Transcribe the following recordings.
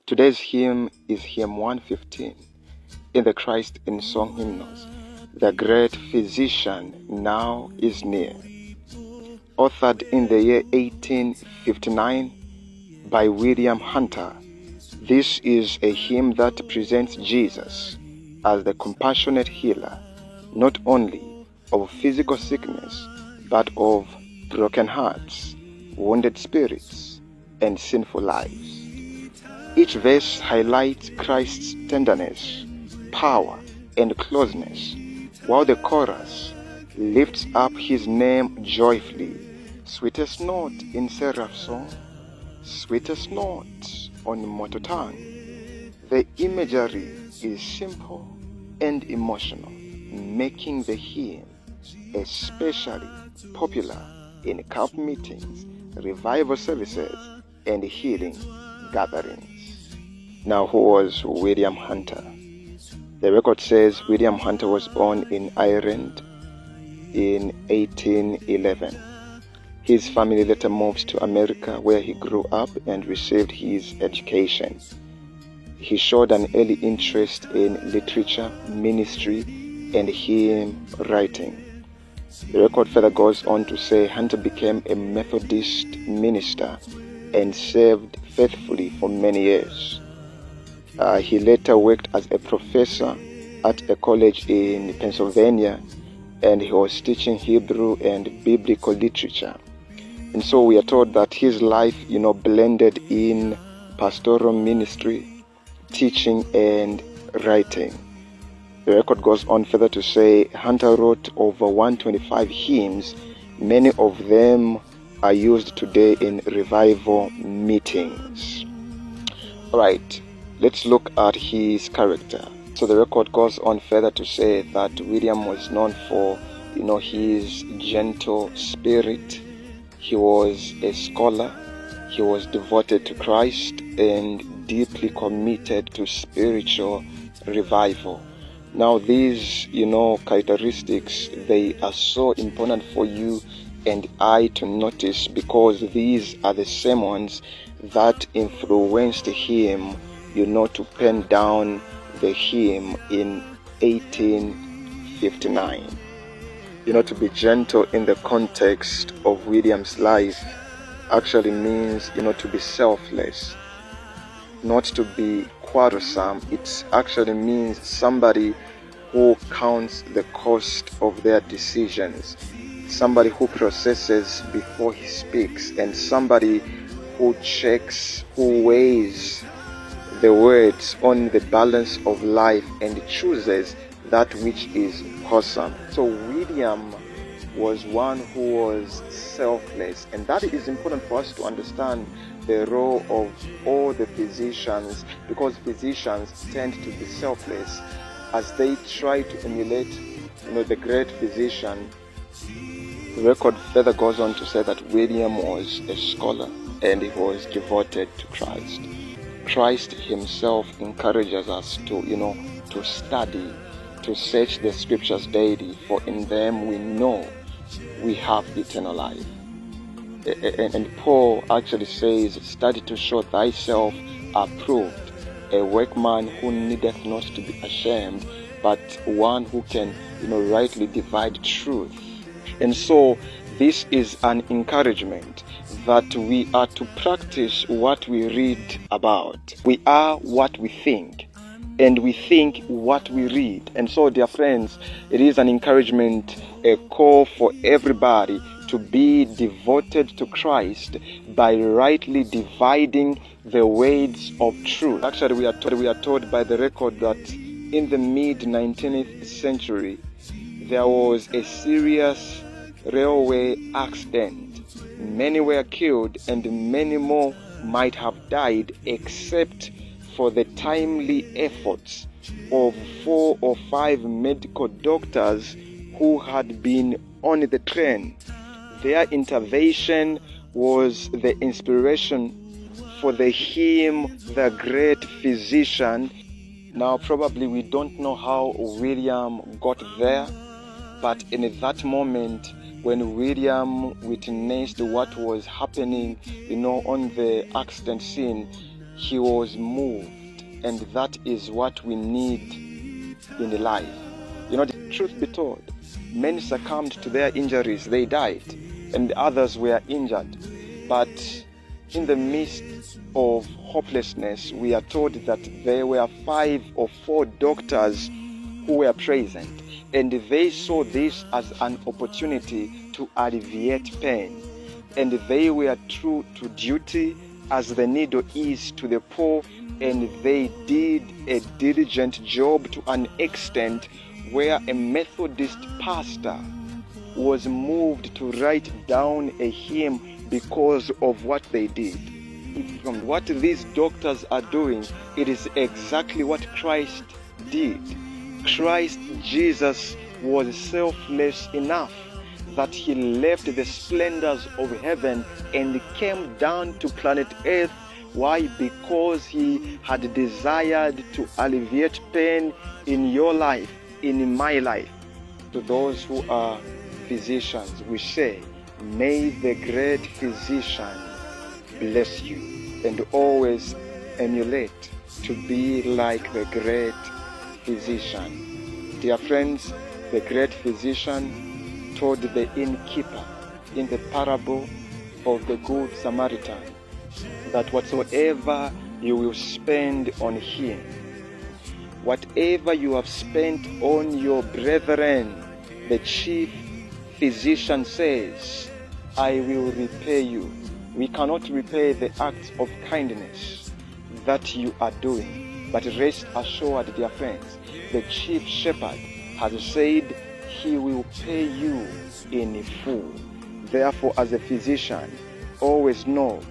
Today's hymn is hymn 115 in the Christ in Song hymnals. The great physician now is near. Authored in the year 1859 by William Hunter, this is a hymn that presents Jesus as the compassionate healer, not only of physical sickness, but of broken hearts, wounded spirits, and sinful lives. Each verse highlights Christ's tenderness, power, and closeness, while the chorus lifts up his name joyfully. Sweetest note in seraph song, sweetest note on mortal tongue. The imagery is simple and emotional, making the hymn especially popular in camp meetings, revival services, and healing gatherings. Now, who was William Hunter? The record says William Hunter was born in Ireland in 1811. His family later moved to America, where he grew up and received his education. He showed an early interest in literature, ministry, and hymn writing. The record further goes on to say Hunter became a Methodist minister and served faithfully for many years. He later worked as a professor at a college in Pennsylvania, and he was teaching Hebrew and biblical literature. And so we are told that his life, blended in pastoral ministry, teaching, and writing. The record goes on further to say Hunter wrote over 125 hymns. Many of them are used today in revival meetings. All right, let's look at his character. So the record goes on further to say that William was known for, his gentle spirit. He was a scholar. He was devoted to Christ and deeply committed to spiritual revival. Now these, characteristics, they are so important for you and I to notice, because these are the same ones that influenced him, to pen down the hymn in 1859. To be gentle in the context of William's life actually means, to be selfless, not to be quarrelsome. It actually means somebody who counts the cost of their decisions, somebody who processes before he speaks, and somebody who checks, who weighs the words on the balance of life and chooses that which is wholesome. So William was one who was selfless, and that is important for us to understand the role of all the physicians, because physicians tend to be selfless as they try to emulate, the great physician. The record further goes on to say that William was a scholar and he was devoted to Christ. Christ himself encourages us to, to study, to search the scriptures daily, for in them we know we have eternal life. And Paul actually says, study to show thyself approved, a workman who needeth not to be ashamed, but one who can, rightly divide truth. And so this is an encouragement that we are to practice what we read about. We are what we think, and we think what we read. And so, dear friends, it is an encouragement, a call for everybody to be devoted to Christ by rightly dividing the words of truth. Actually, we are told by the record that in the mid-19th century, there was a serious railway accident. Many were killed and many more might have died, except for the timely efforts of 4 or 5 medical doctors who had been on the train. Their intervention was the inspiration for the hymn, The Great Physician. Now, probably we don't know how William got there, but in that moment, when William witnessed what was happening, on the accident scene, he was moved. And that is what we need in life. You know, the truth be told, many succumbed to their injuries. They died, and others were injured. But in the midst of hopelessness, we are told that there were 5 or 4 doctors who were present, and they saw this as an opportunity to alleviate pain. And they were true to duty as the needle is to the poor, and they did a diligent job to an extent where a Methodist pastor was moved to write down a hymn because of what they did. From what these doctors are doing, it is exactly what Christ did. Christ Jesus was selfless enough that he left the splendors of heaven and came down to planet Earth. Why? Because he had desired to alleviate pain in your life, in my life. To those who are physicians, we say, may the great physician bless you, and always emulate to be like the great physician. Dear friends, the great physician told the innkeeper in the parable of the Good Samaritan that whatsoever you will spend on him, whatever you have spent on your brethren, the chief physician says, I will repay you. We cannot repay the acts of kindness that you are doing, but rest assured, dear friends, the chief shepherd has said he will pay you in full. Therefore, as a physician, always know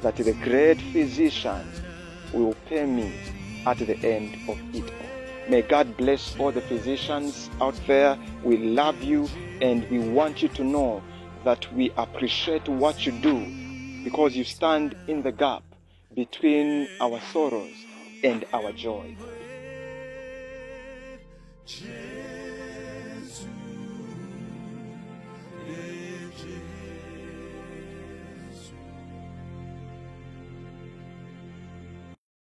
that the great physician will pay me at the end of it all. May God bless all the physicians out there. We love you, and we want you to know that we appreciate what you do, because you stand in the gap between our sorrows and our joy.